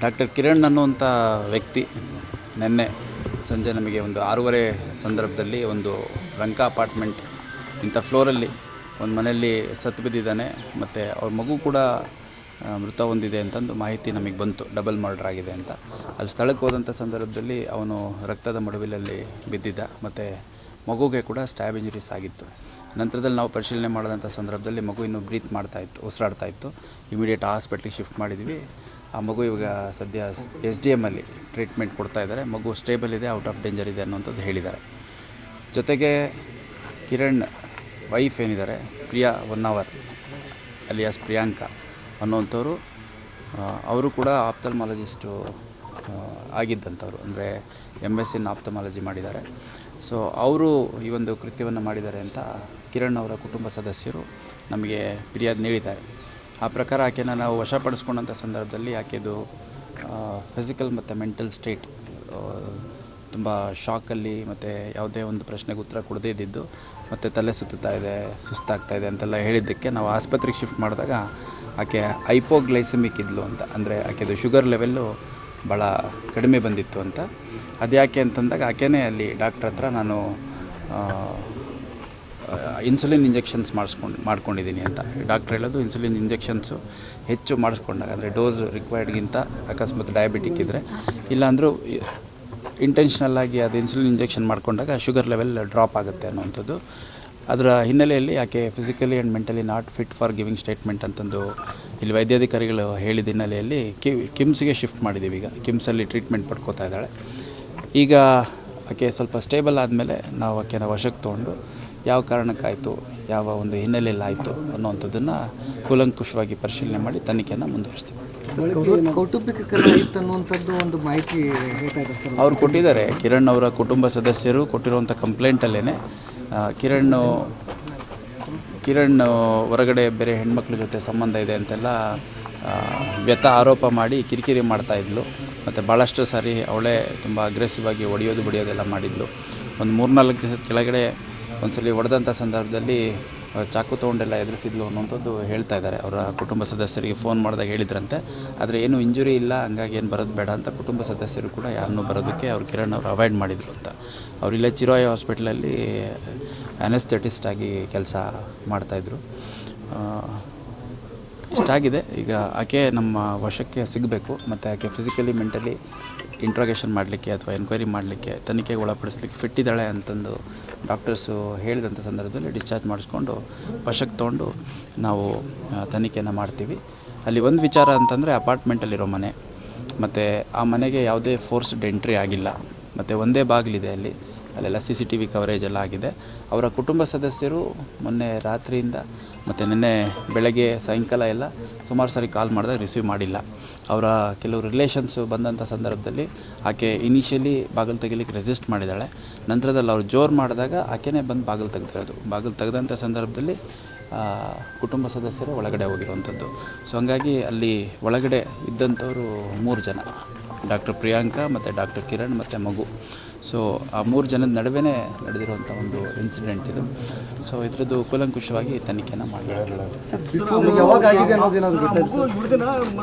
Doctor Kiran ಅನ್ನುವಂಥ ವ್ಯಕ್ತಿ ನಿನ್ನೆ ಸಂಜೆ ನಮಗೆ ಒಂದು 6:30 ಸಂದರ್ಭದಲ್ಲಿ ಒಂದು ರಂಕ ಅಪಾರ್ಟ್ಮೆಂಟ್ ಇಂಥ ಫ್ಲೋರಲ್ಲಿ ಒಂದು ಮನೆಯಲ್ಲಿ ಸತ್ತು ಬಿದ್ದಿದ್ದಾನೆ ಮತ್ತು ಅವ್ರ ಮಗು ಕೂಡ ಮೃತ ಹೊಂದಿದೆ ಅಂತಂದು ಮಾಹಿತಿ ನಮಗೆ ಬಂತು, ಡಬಲ್ ಮರ್ಡರ್ ಆಗಿದೆ ಅಂತ. ಅಲ್ಲಿ ಸ್ಥಳಕ್ಕೆ ಹೋದಂಥ ಸಂದರ್ಭದಲ್ಲಿ ಅವನು ರಕ್ತದ ಮಡುವಿಲಲ್ಲಿ ಬಿದ್ದಿದ್ದ ಮತ್ತು ಮಗುಗೆ ಕೂಡ ಸ್ಟ್ಯಾಬ್ ಇಂಜುರೀಸ್ ಆಗಿತ್ತು. ನಂತರದಲ್ಲಿ ನಾವು ಪರಿಶೀಲನೆ ಮಾಡಿದಂಥ ಸಂದರ್ಭದಲ್ಲಿ ಮಗು ಇನ್ನೂ ಬ್ರೀತ್ ಮಾಡ್ತಾಯಿತ್ತು, ಉಸಿರಾಡ್ತಾಯಿತ್ತು. ಇಮಿಡಿಯೇಟ್ ಹಾಸ್ಪಿಟ್ಲಿಗೆ ಶಿಫ್ಟ್ ಮಾಡಿದ್ವಿ. ಆ ಮಗು ಇವಾಗ ಸದ್ಯ SDM ಅಲ್ಲಿ ಟ್ರೀಟ್ಮೆಂಟ್ ಕೊಡ್ತಾ ಇದ್ದಾರೆ. ಮಗು ಸ್ಟೇಬಲ್ ಇದೆ, ಔಟ್ ಆಫ್ ಡೇಂಜರ್ ಇದೆ ಅನ್ನೋಂಥದ್ದು ಹೇಳಿದ್ದಾರೆ. ಜೊತೆಗೆ ಕಿರಣ್ ವೈಫ್ ಏನಿದ್ದಾರೆ ಪ್ರಿಯಾ ಹೊನ್ನಾವರ್ ಅಲಿಯಾಸ್ ಪ್ರಿಯಾಂಕಾ ಅನ್ನೋವಂಥವ್ರು, ಅವರು ಕೂಡ ಆಪ್ತಲ್ಮಾಲಜಿಸ್ಟು ಆಗಿದ್ದಂಥವ್ರು, ಅಂದರೆ MSc ಇನ್ ಆಪ್ತಮಾಲಜಿ ಮಾಡಿದ್ದಾರೆ. ಸೊ ಅವರು ಈ ಒಂದು ಕೃತ್ಯವನ್ನು ಮಾಡಿದ್ದಾರೆ ಅಂತ ಕಿರಣ್ ಅವರ ಕುಟುಂಬ ಸದಸ್ಯರು ನಮಗೆ ಫಿರ್ಯಾದು ನೀಡಿದ್ದಾರೆ. ಆ ಪ್ರಕಾರ ಆಕೆನ ನಾವು ವಶಪಡಿಸ್ಕೊಂಡಂಥ ಸಂದರ್ಭದಲ್ಲಿ ಆಕೆದು ಫಿಸಿಕಲ್ ಮತ್ತು ಮೆಂಟಲ್ ಸ್ಟೇಟ್ ತುಂಬ ಶಾಕಲ್ಲಿ ಮತ್ತು ಯಾವುದೇ ಒಂದು ಪ್ರಶ್ನೆಗೆ ಉತ್ತರ ಕೊಡದೇ ಇದ್ದಿದ್ದು ಮತ್ತು ತಲೆ ಸುತ್ತಾ ಇದೆ, ಸುಸ್ತಾಗ್ತಾ ಇದೆ ಅಂತೆಲ್ಲ ಹೇಳಿದ್ದಕ್ಕೆ ನಾವು ಆಸ್ಪತ್ರೆಗೆ ಶಿಫ್ಟ್ ಮಾಡಿದಾಗ ಆಕೆ ಹೈಪೋಗ್ಲೈಸಮಿಕ್ ಇದ್ಲು ಅಂತ, ಅಂದರೆ ಆಕೆದು ಶುಗರ್ ಲೆವೆಲ್ಲು ಭಾಳ ಕಡಿಮೆ ಬಂದಿತ್ತು ಅಂತ. ಅದ್ಯಾಕೆ ಅಂತಂದಾಗ ಆಕೆನೇ ಅಲ್ಲಿ ಡಾಕ್ಟ್ರ್ ಹತ್ರ ನಾನು ಇನ್ಸುಲಿನ್ ಇಂಜೆಕ್ಷನ್ಸ್ ಮಾಡ್ಕೊಂಡಿದ್ದೀನಿ ಅಂತ ಡಾಕ್ಟ್ರ್ ಹೇಳೋದು. ಇನ್ಸುಲಿನ್ ಇಂಜೆಕ್ಷನ್ಸು ಹೆಚ್ಚು ಮಾಡಿಸ್ಕೊಂಡಾಗ, ಅಂದರೆ ಡೋಸ್ ರಿಕ್ವೈರ್ಡ್ಗಿಂತ ಅಕಸ್ಮಾತ್ ಡಯಾಬಿಟಿಕ್ ಇದ್ದರೆ, ಇಲ್ಲಾಂದರೂ ಇಂಟೆನ್ಷನಲ್ಲಾಗಿ ಅದು ಇನ್ಸುಲಿನ್ ಇಂಜೆಕ್ಷನ್ ಮಾಡಿಕೊಂಡಾಗ ಶುಗರ್ ಲೆವೆಲ್ ಡ್ರಾಪ್ ಆಗುತ್ತೆ ಅನ್ನೋವಂಥದ್ದು. ಅದರ ಹಿನ್ನೆಲೆಯಲ್ಲಿ ಆಕೆ physically and mentally not fit for giving statement ಅಂತಂದು ಇಲ್ಲಿ ವೈದ್ಯಾಧಿಕಾರಿಗಳು ಹೇಳಿದ ಹಿನ್ನೆಲೆಯಲ್ಲಿ ಕಿಮ್ಸ್ಗೆ ಶಿಫ್ಟ್ ಮಾಡಿದ್ದೀವಿ. ಈಗ ಕಿಮ್ಸಲ್ಲಿ ಟ್ರೀಟ್ಮೆಂಟ್ ಪಡ್ಕೋತಾ ಇದ್ದಾಳೆ. ಈಗ ಆಕೆ ಸ್ವಲ್ಪ ಸ್ಟೇಬಲ್ ಆದಮೇಲೆ ನಾವು ಆಕೆನ ವಶಕ್ಕೆ ತೊಗೊಂಡು ಯಾವ ಕಾರಣಕ್ಕಾಯಿತು, ಯಾವ ಒಂದು ಹಿನ್ನೆಲೆಯಲ್ಲಿ ಆಯಿತು ಅನ್ನೋವಂಥದ್ದನ್ನು ಕೂಲಂಕುಷವಾಗಿ ಪರಿಶೀಲನೆ ಮಾಡಿ ತನಿಖೆಯನ್ನು ಮುಂದುವರಿಸ್ತೀವಿ. ಕೌಟುಂಬಿಕ ಅನ್ನುವಂಥದ್ದು ಒಂದು ಮಾಹಿತಿ ಹೇಳ್ತಾ ಇದ್ದಾರೆ ಸರ್. ಅವ್ರು ಕೊಟ್ಟಿದ್ದಾರೆ, ಕಿರಣ್ ಅವರ ಕುಟುಂಬ ಸದಸ್ಯರು ಕೊಟ್ಟಿರುವಂಥ ಕಂಪ್ಲೇಂಟಲ್ಲೇ ಕಿರಣ್ ಹೊರಗಡೆ ಬೇರೆ ಹೆಣ್ಮಕ್ಳ ಜೊತೆ ಸಂಬಂಧ ಇದೆ ಅಂತೆಲ್ಲ ವ್ಯಥ ಆರೋಪ ಮಾಡಿ ಕಿರಿಕಿರಿ ಮಾಡ್ತಾಯಿದ್ಲು. ಮತ್ತು ಭಾಳಷ್ಟು ಸಾರಿ ಅವಳೇ ತುಂಬ ಅಗ್ರೆಸಿವ್ ಆಗಿ ಹೊಡೆಯೋದು ಬಡಿಯೋದೆಲ್ಲ ಮಾಡಿದ್ಲು. ಒಂದು 3-4 ದಿವಸದ ಕೆಳಗಡೆ ಒಂದ್ಸಲಿ ಹೊಡೆದಂಥ ಸಂದರ್ಭದಲ್ಲಿ ಚಾಕು ತೊಗೊಂಡೆಲ್ಲ ಎದುರಿಸಿದ್ಲು ಅನ್ನೋಂಥದ್ದು ಹೇಳ್ತಾ ಇದ್ದಾರೆ. ಅವರ ಕುಟುಂಬ ಸದಸ್ಯರಿಗೆ ಫೋನ್ ಮಾಡಿದಾಗ ಹೇಳಿದ್ರಂತೆ. ಆದರೆ ಏನೂ ಇಂಜುರಿ ಇಲ್ಲ, ಹಂಗಾಗಿ ಏನು ಬರೋದು ಬೇಡ ಅಂತ ಕುಟುಂಬ ಸದಸ್ಯರು ಕೂಡ ಯಾರನ್ನೂ ಬರೋದಕ್ಕೆ ಅವ್ರು ಕಿರಣ್ ಅವರು ಅವಾಯ್ಡ್ ಮಾಡಿದರು ಅಂತ. ಅವರಿಲ್ಲೇ ಚಿರೋಯ ಹಾಸ್ಪಿಟ್ಲಲ್ಲಿ ಅನೆಸ್ಥೆಟಿಸ್ಟ್ ಆಗಿ ಕೆಲಸ ಮಾಡ್ತಾಯಿದ್ರು. ಇಷ್ಟಾಗಿದೆ. ಈಗ ಆಕೆ ನಮ್ಮ ವಶಕ್ಕೆ ಸಿಗಬೇಕು ಮತ್ತು ಆಕೆ ಫಿಸಿಕಲಿ ಮೆಂಟಲಿ ಇಂಟ್ರೋಗೇಷನ್ ಮಾಡಲಿಕ್ಕೆ ಅಥವಾ ಎನ್ಕ್ವೈರಿ ಮಾಡಲಿಕ್ಕೆ, ತನಿಖೆಗೆ ಒಳಪಡಿಸ್ಲಿಕ್ಕೆ ಫಿಟ್ ಇದ್ದಾಳೆ ಅಂತಂದು ಡಾಕ್ಟರ್ಸು ಹೇಳಿದಂಥ ಸಂದರ್ಭದಲ್ಲಿ ಡಿಸ್ಚಾರ್ಜ್ ಮಾಡಿಸ್ಕೊಂಡು ವಶಕ್ಕೆ ತೊಗೊಂಡು ನಾವು ತನಿಖೆಯನ್ನು ಮಾಡ್ತೀವಿ. ಅಲ್ಲಿ ಒಂದು ವಿಚಾರ ಅಂತಂದರೆ ಅಪಾರ್ಟ್ಮೆಂಟಲ್ಲಿರೋ ಮನೆ, ಮತ್ತು ಆ ಮನೆಗೆ ಯಾವುದೇ ಫೋರ್ಸ್ಡ್ ಎಂಟ್ರಿ ಆಗಿಲ್ಲ, ಮತ್ತು ಒಂದೇ ಬಾಗಿಲಿದೆ ಅಲ್ಲೆಲ್ಲ CCTV ಕವರೇಜ್ ಎಲ್ಲ ಆಗಿದೆ. ಅವರ ಕುಟುಂಬ ಸದಸ್ಯರು ಮೊನ್ನೆ ರಾತ್ರಿಯಿಂದ ಮತ್ತು ನಿನ್ನೆ ಬೆಳಗ್ಗೆ ಸಾಯಂಕಾಲ ಎಲ್ಲ ಸುಮಾರು ಸಾರಿ ಕಾಲ್ ಮಾಡಿದಾಗ ರಿಸೀವ್ ಮಾಡಿಲ್ಲ. ಅವರ ಕೆಲವು ರಿಲೇಷನ್ಸು ಬಂದಂಥ ಸಂದರ್ಭದಲ್ಲಿ ಆಕೆ ಇನಿಷಿಯಲಿ ಬಾಗಿಲು ತೆಗಿಲಿಕ್ಕೆ ರೆಸಿಸ್ಟ್ ಮಾಡಿದ್ದಾಳೆ. ನಂತರದಲ್ಲಿ ಅವ್ರು ಜೋರು ಮಾಡಿದಾಗ ಆಕೆನೇ ಬಂದು ಬಾಗಿಲು ತೆಗೆದಿರೋದು. ಬಾಗಿಲು ತೆಗೆದಂಥ ಸಂದರ್ಭದಲ್ಲಿ ಕುಟುಂಬ ಸದಸ್ಯರು ಒಳಗಡೆ ಹೋಗಿರುವಂಥದ್ದು. ಸೊ ಹಂಗಾಗಿ ಅಲ್ಲಿ ಒಳಗಡೆ ಇದ್ದಂಥವರು 3 ಜನ, ಡಾಕ್ಟರ್ ಪ್ರಿಯಾಂಕಾ ಮತ್ತು ಡಾಕ್ಟರ್ ಕಿರಣ್ ಮತ್ತು ಮಗು. ಸೊ ಆ 3 ಜನದ ನಡುವೆ ನಡೆದಿರುವಂಥ ಒಂದು ಇನ್ಸಿಡೆಂಟ್ ಇದು. ಸೊ ಇದರದ್ದು ಕೂಲಂಕುಷವಾಗಿ ತನಿಖೆಯನ್ನು ಮಾಡಲಾಗಿದೆ.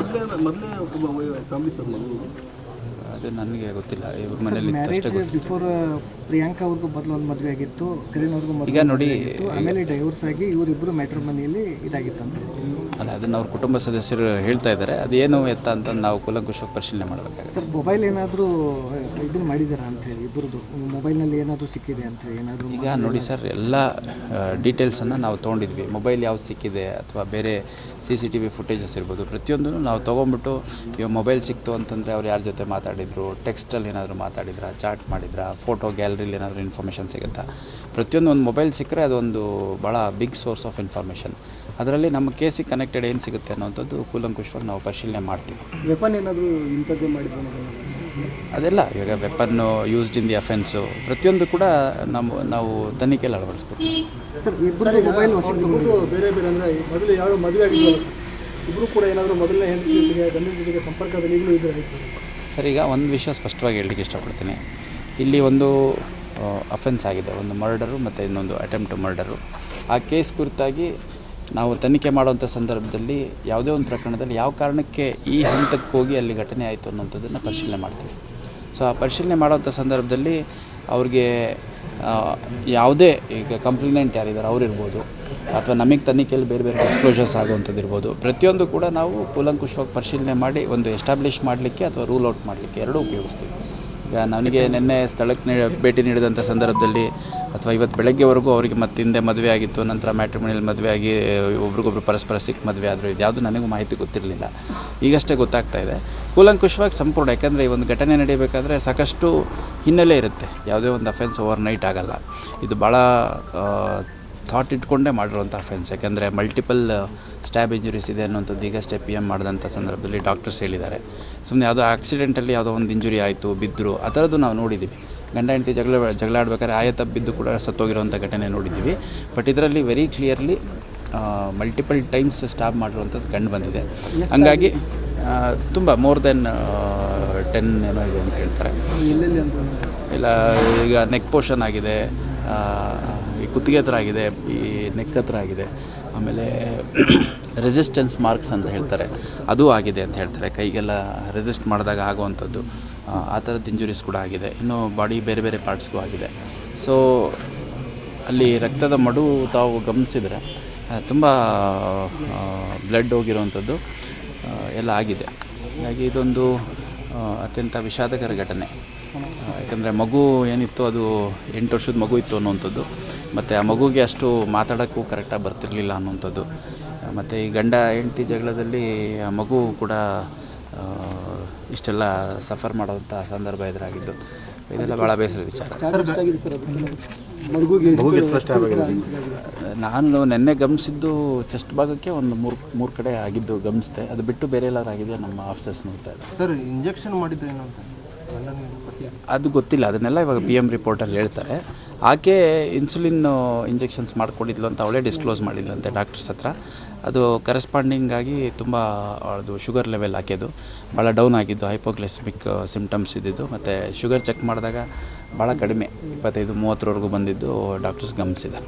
ಅದು ನನಗೆ ಗೊತ್ತಿಲ್ಲ, ಇವ್ರ ಮನೇಲಿ ಬಿಫೋರ್ ಪ್ರಿಯಾಂಕಾ ಅವ್ರಿಗೂ ಮೊದಲು ಒಂದು ಮದುವೆ ಆಗಿತ್ತು, ಕಿರಣ್ ಅವ್ರಿಗೂ ಈಗ ನೋಡಿ, ಆಮೇಲೆ ಡೈವೋರ್ಸ್ ಆಗಿ ಇವರಿಬ್ಬರು ಮ್ಯಾಟ್ರಿಮೋನಿಯಲ್ಲಿ ಇದಾಗಿತ್ತು ಅಂತ. ಅಲ್ಲ, ಅದನ್ನು ಅವ್ರ ಕುಟುಂಬ ಸದಸ್ಯರು ಹೇಳ್ತಾ ಇದ್ದಾರೆ. ಅದೇನು ಎತ್ತ ಅಂತ ನಾವು ಕೂಲಂಕುಷವಾಗಿ ಪರಿಶೀಲನೆ ಮಾಡಬೇಕಾಗುತ್ತೆ. ಸರ್, ಮೊಬೈಲ್ ಏನಾದರೂ ಇದನ್ನು ಮಾಡಿದಾರಾ ಅಂತೇಳಿ ಇಬ್ಬರದು ಮೊಬೈಲ್ನಲ್ಲಿ ಏನಾದರೂ ಸಿಕ್ಕಿದೆ ಅಂತೇಳಿ ಏನಾದರೂ? ಈಗ ನೋಡಿ ಸರ್, ಎಲ್ಲ ಡೀಟೇಲ್ಸನ್ನು ನಾವು ತೊಗೊಂಡಿದ್ವಿ. ಮೊಬೈಲ್ ಯಾವ್ದು ಸಿಕ್ಕಿದೆ ಅಥವಾ ಬೇರೆ CCTV ಫುಟೇಜಸ್ ಇರ್ಬೋದು, ಪ್ರತಿಯೊಂದೂ ನಾವು ತೊಗೊಂಬಿಟ್ಟು ಇವಾಗ ಮೊಬೈಲ್ ಸಿಕ್ತು ಅಂತಂದರೆ ಅವ್ರು ಯಾರ ಜೊತೆ ಮಾತಾಡಿದರು, ಟೆಕ್ಸ್ಟಲ್ಲಿ ಏನಾದರೂ ಮಾತಾಡಿದ್ರಾ, ಚಾಟ್ ಮಾಡಿದ್ರಾ, ಫೋಟೋ ಗ್ಯಾಲರಿಲಿ ಏನಾದರೂ ಇನ್ಫಾರ್ಮೇಷನ್ ಸಿಗುತ್ತಾ, ಪ್ರತಿಯೊಂದು ಒಂದು ಮೊಬೈಲ್ ಸಿಕ್ಕರೆ ಅದೊಂದು ಭಾಳ ಬಿಗ್ ಸೋರ್ಸ್ ಆಫ್ ಇನ್ಫಾರ್ಮೇಷನ್. ಅದರಲ್ಲಿ ನಮ್ಮ ಕೇಸಿಗೆ ಕನೆಕ್ಟೆಡ್ ಏನು ಸಿಗುತ್ತೆ ಅನ್ನೋಂಥದ್ದು ಕೂಲಂಕುಷವಾಗಿ ನಾವು ಪರಿಶೀಲನೆ ಮಾಡ್ತೀವಿ. ವೆಪನ್ ಏನಾದರೂ ಇಂಥದ್ದೇ ಮಾಡಿದ್ರು ಅದೆಲ್ಲ ಇವಾಗ ವೆಪನ್ನು ಯೂಸ್ಡ್ ಇನ್ ದಿ ಅಫೆನ್ಸು ಪ್ರತಿಯೊಂದು ಕೂಡ ನಾವು ತನಿಖೆಯಲ್ಲಿ ಅಳವಡಿಸ್ಕೊತೀವಿ. ಸರ್, ಇಬ್ಬರು ಮೊಬೈಲ್ ಬೇರೆ ಬೇರೆ ಅಂದರೆ ಮೊದಲು ಯಾವ ಮದುವೆ ಆಗಿದ್ವಲ್ಲ, ಇಬ್ಬರು ಕೂಡ ಏನಾದರೂ ಮೊದಲನೇ ಗಂಡನ ಜೊತೆಗೆ ಸಂಪರ್ಕದಲ್ಲಿ ಈಗಲೂ ಇದ್ದಾರೆ ಸರ್? ಈಗ ಒಂದು ವಿಷಯ ಸ್ಪಷ್ಟವಾಗಿ ಹೇಳಲಿಕ್ಕೆ ಇಷ್ಟಪಡ್ತೀನಿ. ಇಲ್ಲಿ ಒಂದು ಅಫೆನ್ಸ್ ಆಗಿದೆ, ಒಂದು ಮರ್ಡರು ಮತ್ತು ಇನ್ನೊಂದು ಅಟೆಂಪ್ಟ್ ಟು ಮರ್ಡರು. ಆ ಕೇಸ್ ಕುರಿತಾಗಿ ನಾವು ತನಿಖೆ ಮಾಡುವಂಥ ಸಂದರ್ಭದಲ್ಲಿ ಯಾವುದೇ ಒಂದು ಪ್ರಕರಣದಲ್ಲಿ ಯಾವ ಕಾರಣಕ್ಕೆ ಈ ಹಂತಕ್ಕೆ ಹೋಗಿ ಅಲ್ಲಿ ಘಟನೆ ಆಯಿತು ಅನ್ನೋಂಥದ್ದನ್ನು ಪರಿಶೀಲನೆ ಮಾಡ್ತೀವಿ. ಸೊ ಆ ಪರಿಶೀಲನೆ ಮಾಡೋವಂಥ ಸಂದರ್ಭದಲ್ಲಿ ಅವ್ರಿಗೆ ಯಾವುದೇ ಈಗ ಕಂಪ್ಲೇಂಟ್ ಯಾರಿದ್ದಾರೆ ಅವರಿರ್ಬೋದು, ಅಥವಾ ನಮಗೆ ತನಿಖೆಯಲ್ಲಿ ಬೇರೆ ಬೇರೆ ಡಿಸ್ಕ್ಲೋಷರ್ಸ್ ಆಗುವಂಥದ್ದು ಇರ್ಬೋದು, ಪ್ರತಿಯೊಂದು ಕೂಡ ನಾವು ಕೂಲಂಕುಷವಾಗಿ ಪರಿಶೀಲನೆ ಮಾಡಿ ಒಂದು ಎಸ್ಟಾಬ್ಲಿಷ್ ಮಾಡಲಿಕ್ಕೆ ಅಥವಾ ರೂಲ್ ಔಟ್ ಮಾಡಲಿಕ್ಕೆ ಎರಡೂ ಉಪಯೋಗಿಸ್ತೀವಿ. ಈಗ ನನಗೆ ನಿನ್ನೆ ಸ್ಥಳಕ್ಕೆ ಭೇಟಿ ನೀಡಿದಂಥ ಸಂದರ್ಭದಲ್ಲಿ ಅಥವಾ ಇವತ್ತು ಬೆಳಗ್ಗೆವರೆಗೂ ಅವರಿಗೆ ಮತ್ತೆ ಹಿಂದೆ ಮದುವೆ ಆಗಿತ್ತು, ನಂತರ ಮ್ಯಾಟ್ರಿಮೋನಿಯಲ್ ಮದುವೆ ಆಗಿ ಒಬ್ರಿಗೊಬ್ರು ಪರಸ್ಪರ ಸಿಕ್ಕ ಮದುವೆ ಆದರೂ ಇದು ಯಾವುದು ನನಗೂ ಮಾಹಿತಿ ಗೊತ್ತಿರಲಿಲ್ಲ. ಈಗಷ್ಟೇ ಗೊತ್ತಾಗ್ತಾ ಇದೆ. ಕೂಲಂಕುಷವಾಗಿ ಸಂಪೂರ್ಣ, ಯಾಕಂದರೆ ಈ ಒಂದು ಘಟನೆ ನಡೀಬೇಕಾದ್ರೆ ಸಾಕಷ್ಟು ಹಿನ್ನೆಲೆ ಇರುತ್ತೆ. ಯಾವುದೇ ಒಂದು ಅಫೆನ್ಸ್ ಓವರ್ ನೈಟ್ ಆಗಲ್ಲ. ಇದು ಭಾಳ ಥಾಟ್ ಇಟ್ಕೊಂಡೇ ಮಾಡಿರುವಂಥ ಅಫೆನ್ಸ್. ಯಾಕೆಂದರೆ ಮಲ್ಟಿಪಲ್ ಸ್ಟ್ಯಾಬ್ ಇಂಜುರೀಸ್ ಇದೆ ಅನ್ನೋಂಥದ್ದು ಈಗಷ್ಟೇ PM ಮಾಡಿದಂಥ ಸಂದರ್ಭದಲ್ಲಿ ಡಾಕ್ಟರ್ಸ್ ಹೇಳಿದ್ದಾರೆ. ಸುಮ್ಮನೆ ಯಾವುದೋ ಆಕ್ಸಿಡೆಂಟಲ್ಲಿ ಯಾವುದೋ ಒಂದು ಇಂಜುರಿ ಆಯಿತು, ಬಿದ್ದರು, ಆ ಥರದ್ದು ನಾವು ನೋಡಿದ್ದೀವಿ. ಗಂಡ ಹೆಂಡತಿ ಜಗಳ ಆಡಬೇಕಾದ್ರೆ ಆಯತಬ್ಬಿದ್ದು ಕೂಡ ಸತ್ತೋಗಿರೋಂಥ ಘಟನೆ ನೋಡಿದ್ದೀವಿ. ಬಟ್ ಇದರಲ್ಲಿ very clearly multiple times stab ಮಾಡಿರುವಂಥದ್ದು ಕಂಡು ಬಂದಿದೆ. ಹಂಗಾಗಿ ತುಂಬ ಮೋರ್ ದೆನ್ 10 ಏನೋ ಇದೆ ಅಂತ ಹೇಳ್ತಾರೆ. ಇಲ್ಲ, ಈಗ ನೆಕ್ ಪೋರ್ಷನ್ ಆಗಿದೆ, ಈ ಕುತ್ತಿಗೆ ಹತ್ರ ಆಗಿದೆ, ಈ ನೆಕ್ ಹತ್ರ ಆಗಿದೆ, ಆಮೇಲೆ ರೆಸಿಸ್ಟೆನ್ಸ್ ಮಾರ್ಕ್ಸ್ ಅಂತ ಹೇಳ್ತಾರೆ, ಅದು ಆಗಿದೆ ಅಂತ ಹೇಳ್ತಾರೆ. ಕೈಗೆಲ್ಲ ರೆಸಿಸ್ಟ್ ಮಾಡಿದಾಗ ಆಗುವಂಥದ್ದು ಆ ಥರದ್ದು ಇಂಜುರೀಸ್ ಕೂಡ ಆಗಿದೆ. ಇನ್ನು ಬಾಡಿ ಬೇರೆ ಬೇರೆ ಪಾರ್ಟ್ಸ್ಗೂ ಆಗಿದೆ. ಸೊ ಅಲ್ಲಿ ರಕ್ತದ ಮಡು ತಾವು ಗಮನಿಸಿದರೆ ತುಂಬ ಬ್ಲಡ್ ಹೋಗಿರೋವಂಥದ್ದು ಎಲ್ಲ ಆಗಿದೆ. ಹಾಗಾಗಿ ಇದೊಂದು ಅತ್ಯಂತ ವಿಷಾದಕರ ಘಟನೆ. ಯಾಕಂದರೆ ಮಗು ಏನಿತ್ತು ಅದು 8 ವರ್ಷದ ಮಗು ಇತ್ತು ಅನ್ನುವಂಥದ್ದು, ಮತ್ತು ಆ ಮಗುಗೆ ಅಷ್ಟು ಮಾತಾಡೋಕ್ಕೂ ಕರೆಕ್ಟಾಗಿ ಬರ್ತಿರಲಿಲ್ಲ ಅನ್ನುವಂಥದ್ದು, ಮತ್ತು ಈ ಗಂಡ ಹೆಂಡತಿ ಜಗಳದಲ್ಲಿ ಆ ಮಗು ಕೂಡ ಇಷ್ಟೆಲ್ಲ ಸಫರ್ ಮಾಡೋವಂಥ ಸಂದರ್ಭ ಎದುರಾಗಿದ್ದು, ಇದೆಲ್ಲ ಭಾಳ ಬೇಸರದ ವಿಚಾರ. ನಾನು ನಿನ್ನೆ ಗಮನಿಸಿದ್ದು ಚೆಸ್ಟ್ ಭಾಗಕ್ಕೆ ಒಂದು ಮೂರು ಕಡೆ ಆಗಿದ್ದು ಗಮನಿಸಿದೆ. ಅದು ಬಿಟ್ಟು ಬೇರೆ ಎಲ್ಲರೂ ಆಗಿದೆ ನಮ್ಮ ಆಫೀಸರ್ಸ್ ನೋಡ್ತಾ ಇದ್ದಾರೆ. ಸರ್, ಇಂಜೆಕ್ಷನ್ ಮಾಡಿದ್ರೆ ಏನು ಅಂತ ಅದು ಗೊತ್ತಿಲ್ಲ. ಅದನ್ನೆಲ್ಲ ಇವಾಗ PM ರಿಪೋರ್ಟಲ್ಲಿ ಹೇಳ್ತಾರೆ. ಆಕೆ ಇನ್ಸುಲಿನ್ ಇಂಜೆಕ್ಷನ್ಸ್ ಮಾಡ್ಕೊಂಡಿದ್ಲು ಅಂತ ಅವಳೇ ಡಿಸ್ಕ್ಲೋಸ್ ಮಾಡಿದ್ಲಂತೆ ಡಾಕ್ಟರ್ಸ್ ಹತ್ರ. ಅದು ಕರೆಸ್ಪಾಂಡಿಂಗ್ ಆಗಿ ತುಂಬ ಅದು ಶುಗರ್ ಲೆವೆಲ್ ಆಕೆದು ಭಾಳ ಡೌನ್ ಆಗಿದ್ದು, ಹೈಪೋಗ್ಲೈಸೆಮಿಕ್ ಸಿಮ್ಟಮ್ಸ್ ಇದ್ದಿದ್ದು, ಮತ್ತು ಶುಗರ್ ಚೆಕ್ ಮಾಡಿದಾಗ ಭಾಳ ಕಡಿಮೆ 25-30ವರೆಗೂ ಬಂದಿದ್ದು ಡಾಕ್ಟರ್ಸ್ ಗಮನಿಸಿದ್ದಾರೆ.